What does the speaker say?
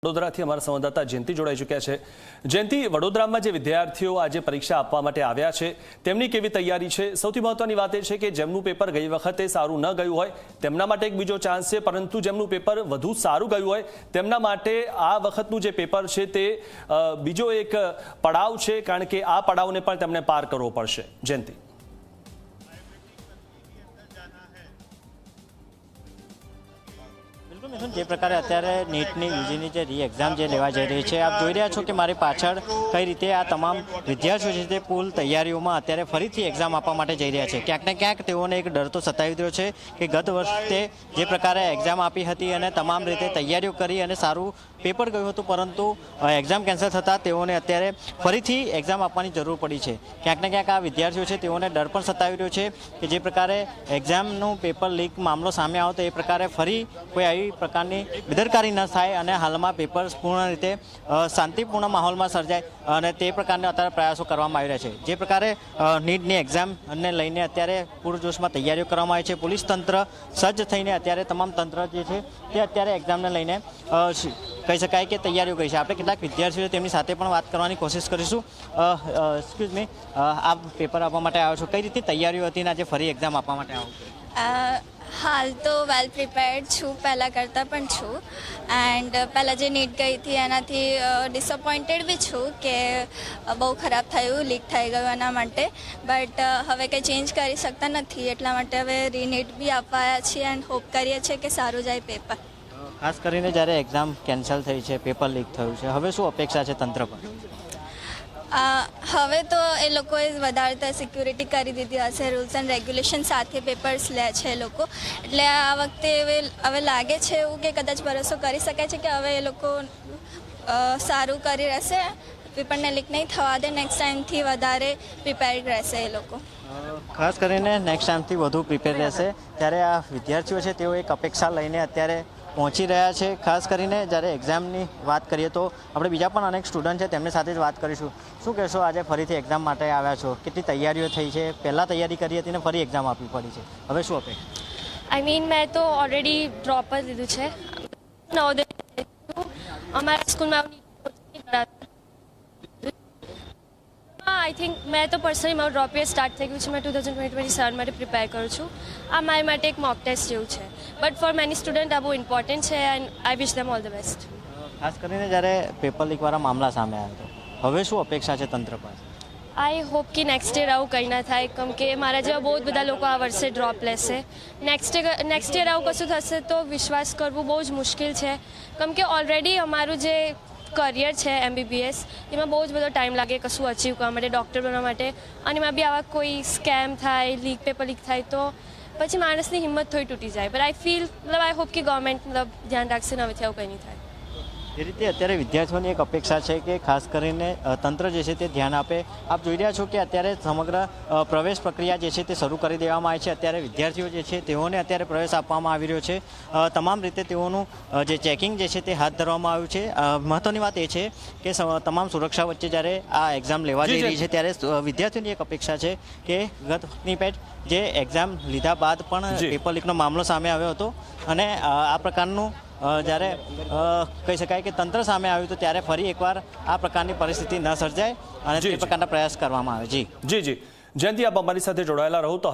વડોદરાથી અમારા સંવાદદાતા જયંતિ જોડાઈ ચૂક્યા છે। જયંતિ, વડોદરામાં જે વિદ્યાર્થીઓ આજે પરીક્ષા આપવા માટે આવ્યા છે તેમની કેવી તૈયારી છે? સૌથી મહત્વની વાત એ છે કે જેમનું પેપર ગઈ વખતે સારું ન ગયું હોય તેમના માટે એક બીજો ચાન્સ છે, પરંતુ જેમનું પેપર વધુ સારું ગયું હોય તેમના માટે આ વખતનું જે પેપર છે તે બીજો એક પડાવ છે, કારણ કે આ પડાવને પણ તેમને પાર કરવો પડશે। જયંતિ, જે પ્રકારે અત્યારે નીટની યુજીની જે રી એક્ઝામ જે લેવા જઈ રહી છે, આપ જોઈ રહ્યા છો કે મારી પાછળ કઈ રીતે આ તમામ વિદ્યાર્થીઓ છે તે પૂલ તૈયારીઓમાં અત્યારે ફરીથી એક્ઝામ આપવા માટે જઈ રહ્યા છે। ક્યાંક ને ક્યાંક તેઓને એક ડર તો સતાવી રહ્યો છે કે ગત વર્ષે જે પ્રકારે એક્ઝામ આપી હતી અને તમામ રીતે તૈયારીઓ કરી અને સારું પેપર ગયું હતું, પરંતુ એક્ઝામ કેન્સલ થતાં તેઓને અત્યારે ફરીથી એક્ઝામ આપવાની જરૂર પડી છે। ક્યાંક ને ક્યાંક આ વિદ્યાર્થીઓ છે તેઓને ડર પણ સતાવી રહ્યો છે કે જે પ્રકારે એક્ઝામનું પેપર લીક મામલો સામે આવ્યો તો એ પ્રકારે ફરી કોઈ આવી પ્રકારની બેદરકારી ન થાય અને હાલમાં પેપર પૂર્ણ રીતે શાંતિપૂર્ણ માહોલમાં સર્જાય અને તે પ્રકારના અત્યારે પ્રયાસો કરવામાં આવી રહ્યા છે। જે પ્રકારે નીટની એક્ઝામને લઈને અત્યારે પૂરજોશમાં તૈયારીઓ કરવામાં આવી છે, પોલીસ તંત્ર સજ્જ થઈને અત્યારે તમામ તંત્ર જે છે તે અત્યારે એક્ઝામને લઈને કહી શકાય કે તૈયારીઓ કરી છે। આપણે કેટલાક વિદ્યાર્થીઓ તેમની સાથે પણ વાત કરવાની કોશિશ કરીશું। એક્સક્યુઝ મી, આપ પેપર આપવા માટે આવ્યો છો, કઈ રીતે તૈયારીઓ હતી ને આજે ફરી એક્ઝામ આપવા માટે આવો છો? હાલ તો વેલ પ્રિપેર્ડ છું, પહેલાં કરતાં પણ છું, એન્ડ પહેલાં જે નીટ ગઈ હતી એનાથી ડિસઅપોઇન્ટેડ બી છું કે બહુ ખરાબ થયું, લીક થઈ ગયું એના માટે, બટ હવે કંઈ ચેન્જ કરી શકતા નથી, એટલા માટે હવે રીનીટ બી આપવાયા છીએ એન્ડ હોપ કરીએ છીએ કે સારું જાય પેપર। ખાસ કરીને જ્યારે એક્ઝામ કેન્સલ થઈ છે, પેપર લીક થયું છે, હવે શું અપેક્ષા છે તંત્ર પર? હવે તો એ લોકોએ વધારે સિક્યુરિટી કરી દીધી હશે, રૂલ્સ એન્ડ રેગ્યુલેશન સાથે પેપર્સ લે છે એ લોકો, એટલે આ વખતે હવે લાગે છે એવું કે કદાચ ભરોસો કરી શકાય છે કે હવે એ લોકો સારું કરી રહેશે, પેપરને લીક નહીં થવા દે, નેક્સ્ટ ટાઈમથી વધારે પ્રિપેર્ડ રહેશે એ લોકો। ખાસ કરીને નેક્સ્ટ ટાઈમથી વધુ પ્રિપેર રહેશે, ત્યારે આ વિદ્યાર્થીઓ છે તેઓ એક અપેક્ષા લઈને અત્યારે પહોંચી રહ્યા છે। ખાસ કરીને જ્યારે એક્ઝામની વાત કરીએ તો આપણે બીજા પણ અનેક સ્ટુડન્ટ છે તેમની સાથે જ વાત કરીશું। શું કહેશો, આજે ફરીથી એક્ઝામ માટે આવ્યા છો, કેટલી તૈયારીઓ થઈ છે? પહેલાં તૈયારી કરી હતી ને ફરી એક્ઝામ આપવી પડી છે, હવે શું અપેક્ષા? મેં તો ઓલરેડી ડ્રોપ જ લીધું છે, અમારા સ્કૂલમાં આઈ થિંક મેં તો પર્સનલી મારું ડ્રોપ યર સ્ટાર્ટ થઈ ગયું છે, મેં 2027 માટે પ્રિપેર કરું છું। આ મારી માટે એક મોક ટેસ્ટ જેવું છે, બટ ફોર મેની સ્ટુડન્ટ આ બહુ ઇમ્પોર્ટન્ટ છે and I wish them all the best. ખાસ કરીને જ્યારે પેપર લીકવાળા મામલા સામે આવ્યો તો હવે શું અપેક્ષા છે તંત્ર પાસે? આઈ હોપ કે નેક્સ્ટ યર આવું કંઈ ના થાય, કેમ કે મારા જેવા બહુ જ બધા લોકો આ વર્ષે ડ્રોપ લેશે। નેક્સ્ટ યર આવું કશું થશે તો વિશ્વાસ કરવું બહુ જ મુશ્કેલ છે, કેમ કે ઓલરેડી અમારું જે કરિયર છે MBBS એમાં બહુ જ બધો ટાઈમ લાગે કશું અચીવ કરવા માટે, ડૉક્ટર બનવા માટે, અને એમાં બી આવા કોઈ સ્કેમ થાય, પેપર લીક થાય તો પછી માણસની હિંમત થોડી તૂટી જાય, બટ આઈ હોપ કે ગવર્મેન્ટ ધ્યાન રાખશે ને હવેથી આવું કંઈ નહીં થાય। એ રીતે અત્યારે વિદ્યાર્થીઓની એક અપેક્ષા છે કે ખાસ કરીને તંત્ર જે છે તે ધ્યાન આપે। આપ જોઈ રહ્યા છો કે અત્યારે સમગ્ર પ્રવેશ પ્રક્રિયા જે છે તે શરૂ કરી દેવામાં આવી છે। અત્યારે વિદ્યાર્થીઓ જે છે તેઓને અત્યારે પ્રવેશ આપવામાં આવી રહ્યો છે, તમામ રીતે તેઓનું જે ચેકિંગ જે છે તે હાથ ધરવામાં આવ્યું છે। મહત્વની વાત એ છે કે તમામ સુરક્ષા વચ્ચે જ્યારે આ એક્ઝામ લેવા જઈ રહી છે ત્યારે વિદ્યાર્થીઓની એક અપેક્ષા છે કે ગતની પેટ જે એક્ઝામ લીધા બાદ પણ પેપર લીકનો મામલો સામે આવ્યો હતો અને આ પ્રકારનું જ્યારે કહી શકાય કે તંત્ર સામે આવ્યું તો ત્યારે ફરી એકવાર આ પ્રકારની પરિસ્થિતિ ન સર્જાય અને તે પ્રકારના પ્રયાસ કરવામાં આવે। જી જયંતિ, આપ અમારી સાથે જોડાયેલા રહો તો